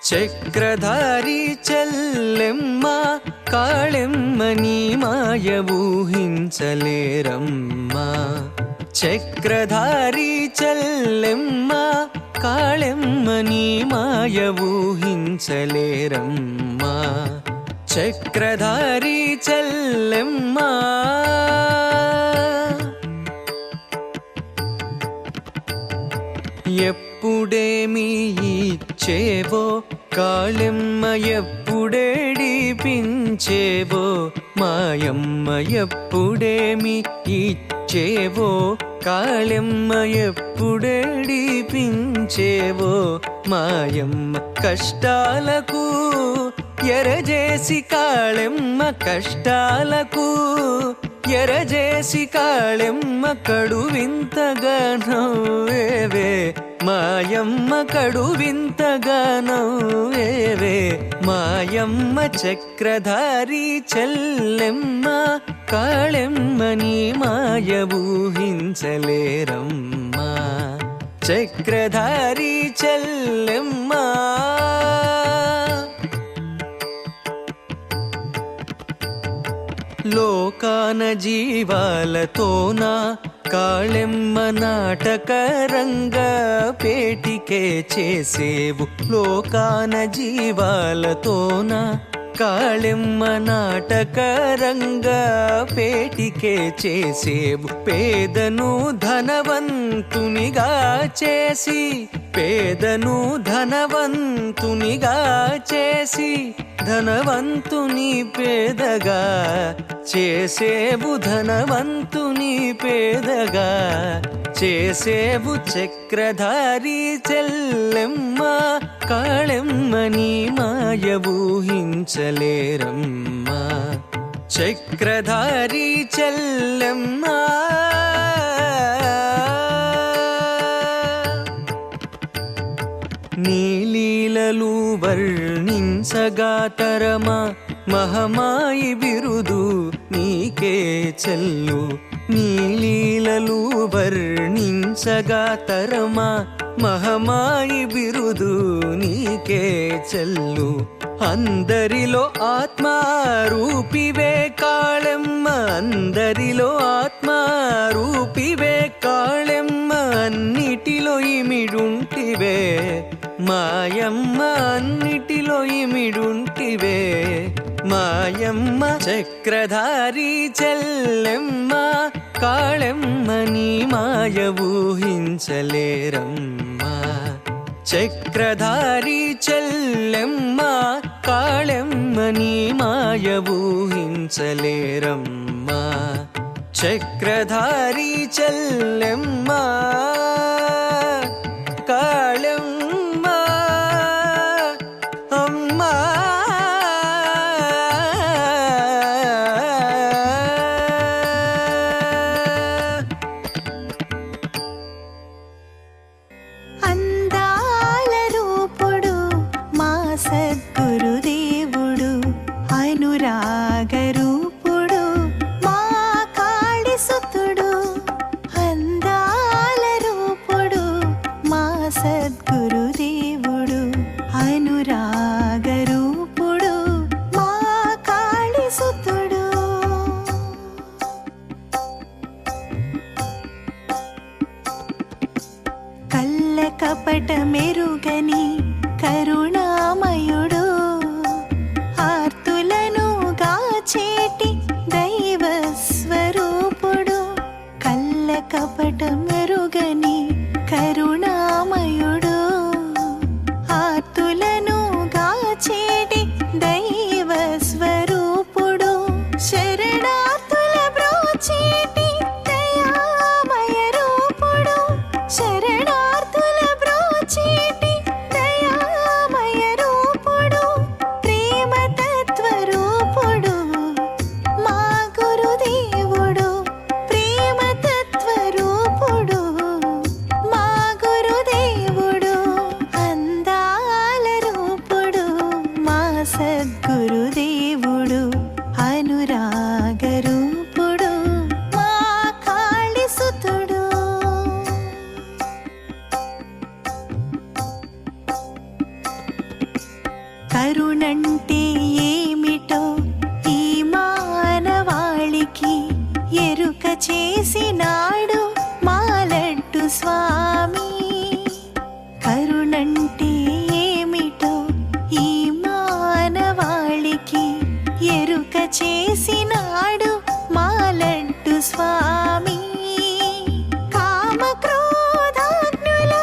చక్రధారి చెల్లెమ్మ కాళెమ్మ నీ మాయ ఊహించలేరమ్మా. చక్రధారి చెల్లెమ్మ కాళెమ్మ నీ మాయ ఊహించలేరమ్మా. చక్రధారి చెల్లెమ్మ ఎప్పుడేమి ఇచ్చేవో కాళెమ్మ ఎప్పుడేడిపించేవో మాయమ్మ ఎప్పుడేమి ఇచ్చేవో కాళెమ్మ ఎప్పుడేడిపించేవో మాయమ్మ కష్టాలకు ఎరజేసి కాళెమ్మ కష్టాలకు ఎరజేసి కాళెమ్మ కడువింతగా నవ్వేవే మాయమ్మ కడువింతగా నవ్వేవే మాయమ్మ. చక్రధారి చెల్లెమ్మ కాళెమ్మ నీ మాయ ఊహించలేరమ్మా. చక్రధారి చెల్లెమ్మ లోకాన జీవాలతోన కాళెమ్మ నాటకరంగ పేటికే చేసేవు. లోకాన జీవాలతోన కాళెమ్మ నాటకరంగ పేటికే చేసేవు. పేదను ధనవంతునిగా చేసి పేదను ధనవంతునిగా చేసి ధనవంతుని పేదగా చేసేవు. ధనవంతుని పేదగా చేసేవు. చక్రధారి చెల్లెమ్మ కాళెమ్మ నీ మాయ ఊహించలేరమ్మా. చక్రధారి చెల్లెమ్మ నీ లీలలు వర్ణించగా తరమా మహమాయి బిరుదు నీకే చెల్లు. నీ లీలలు వర్ణించగా తరమా మహమాయి బిరుదు నీకే చెల్లు. అందరిలో ఆత్మారూపివే కాళెమ్మ అందరిలో ఆత్మారూపివే కాళెమ్మ అన్నిటిలో ఇమిడుంటివే మాయమ్మ అన్నిటిలో ఇమిడుంటివే మాయమ్మ. చక్రధారి చెల్లెమ్మ కాళెమ్మ నీ మాయ ఊహించలేరమ్మా. చక్రధారి చెల్లెమ్మ కాళెమ్మ నీ మాయ ఊహించలేరమ్మా. చక్రధారి చెల్లెమ్మ కాళెమ్మ అమ్మా. అందాల రూపుడు మా సద్గురుదేవుడు అనురాగ రూపుడు మా కాళిసుతుడు. అందాల రూపుడు మా సద్గురుదేవుడు అనురాగ రూపుడు మా కాళిసుతుడు. కళ్ళ కపట మెరుగని కరుణామయుడు ఆర్తులను గాచేటి దైవ స్వరూపుడు. కళ్ళ కపట మెరుగని కరుణామయుడు ఆర్తులను గాచేటి దైవ స్వరూపుడు. శరణార్థుల బ్రోచేటి దయామయ రూపుడు శరణార్థుల బ్రోచేటి దయామయ రూపుడు. ప్రేమ తత్వ రూపుడు మా గురుదేవుడు ప్రేమ తత్వ రూపుడు మా గురుదేవుడు. అందాల రూపుడు మా సద్గురుదేవుడు అనురాగ రూపుడు మా కాళిసుతుడు. కరుణంటే ఏమిటో ఈ మానవాళికి ఎరుక చేసినాడు మాలడ్డు స్వామి. కరుణంటే ఏమిటో ఈ మానవాళికి ఎరుక చేసినాడు మాలడ్డు స్వామి. కామక్రోధాగ్నుల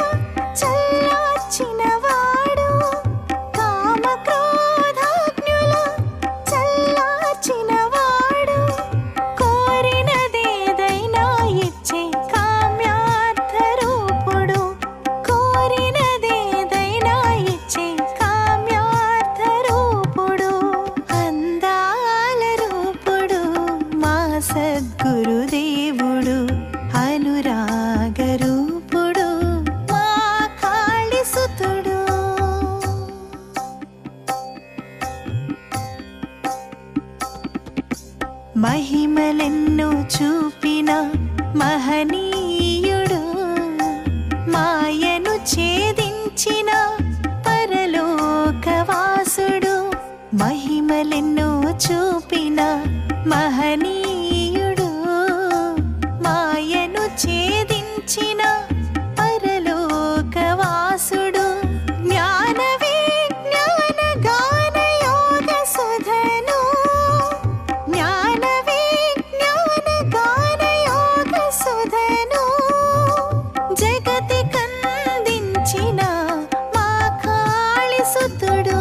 చల్లార్చినవాడు, కామక్రోధాగ్నుల చల్లార్చినవాడు, కోరినదేదైనా ఇచ్చే కామ్యార్థ రూపుడు, కోరినదేదైనా ఇచ్చే కామ్యార్థ రూపుడు, అందాల రూపుడు మా సద్గురుదేవుడు, అనురాగ రూపుడు మా కాళిసుతుడు. మహిమలెన్నో చూపిన మహనీయుడు, మాయను ఛేదించిన పరలోకవాసుడు. మహిమలెన్నో చూపిన మహనీయుడు, మాయను ఛేదించిన పరలోకవాసుడు. జ్ఞాన విజ్ఞాన గాన యోగ సుధను, జ్ఞాన విజ్ఞాన గాన యోగ సుధను, జగతి కందించిన మా కాళిసుతుడు.